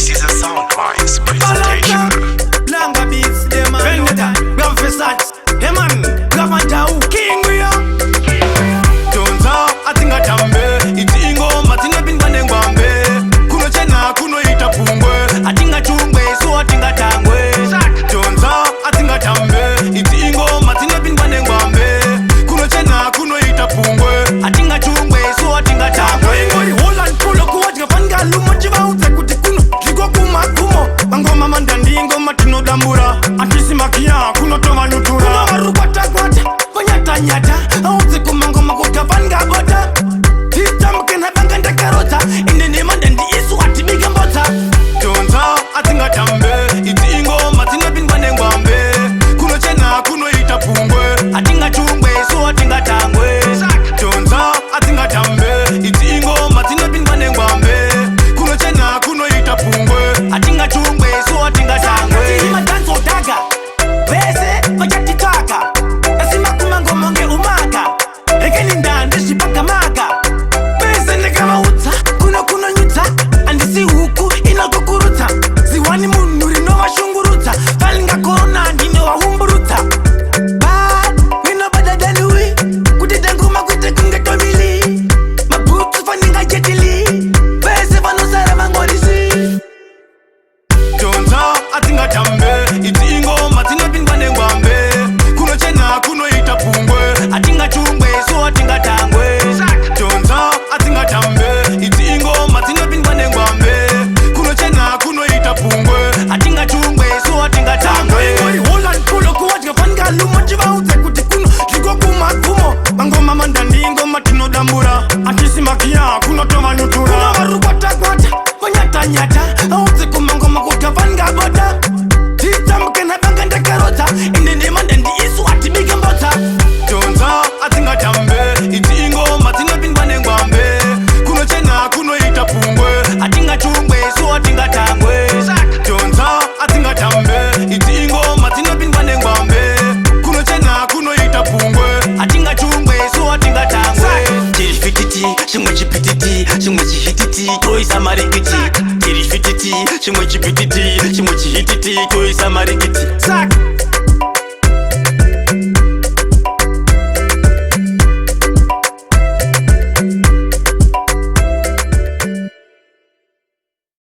This is a Soundminds presentation. Langa beats, them man. Grab for sats, yeah man. Grab and tau, king we are. Tonza, atinga tambe. Iti ingo, matina pingane ngwambe. Kuno chena, kuno ita pungwe. Atinga chungwe, so atinga tangwe. Tonza, atinga tambe. Iti ingo, matina pingane ngwambe. Kuno chena, kuno ita pungwe. Atinga chungwe, so atinga tangwe. Ingo, Holland, polo, kuwatika panga, lumo, chiva, ute, kuti kuno. Kigo kuma, kumo. Angoma mandandingo, matino dambura. Antisimakia, kuno tova nutura. Kuno warubata, kwata, panyata, nyata. Auzi kumangoma, kutapanga, bota. Titamke na banga ndakarota. Inde ni mandandi isu, atimiga mbota. Tonza, atinga tambe. Iti ingo, matina pingwane ngwambe. Kuno chena, kuno ita pungwe. Atinga chungwe, so atinga tangwe. Tonza, atinga tambe. Iti ingo, matina pingwane ngwambe. Kuno chena, kuno ita pungwe. Atinga chungwe, so atinga tangwe. Tima danzo daga. Bese, vajati taka. Esima kumangoma nge umaka. Ekeni ndande shipaka maka. Bese nekama uta. Kuno nyuta. Andisi huku inakukuruta. Ziwani munuri no washunguruta. Falinga kona ndine wahumburuta. Bad, wino bada danui. Kutitanguma kutekunga tomili. Mabutu faninga jetili. Bese vanusara mangorisi. Tonza, atinga tambe. Iti ingo, matina pingwane ngwambe. Kuno chena, kuno ita pungwe. Atinga chungwe, so atinga tangwe. Tonza, atinga tambe. Iti ingo, matina pingwane ngwambe. Kuno chena, kuno ita pungwe. Atinga chungwe, so atinga tangwe. Holland, polo, kuwatika panga, lumo, chiva, ute, kuti kuno. Kigo kuma, kumo. Angoma mandandingo, matino dambura. Antisimakia, kuno tova nutura. Kuno warubata, kwata, panyata, nyata. Auzi kumangoma, kutapanga, bota. Titamke na banga ndakarota. Inde ni mandandi isu, atimiga mbota. Tonza, atinga tambe. Iti ingo, matina pingwane ngwambe. Kuno chena, kuno ita pungwe. Atinga chungwe, so atinga tangwe. Tonza, atinga tambe. Iti ingo, matina pingwane ngwambe. Kuno chena, kuno ita pungwe. Atinga chungwe, so atinga tangwe. Tiri fititi, chimwe chipititi. Chimwe chihititi, toisa marikiti. Tiri fititi, chimwe chipititi. Chimwe chihititi, toisa marikiti.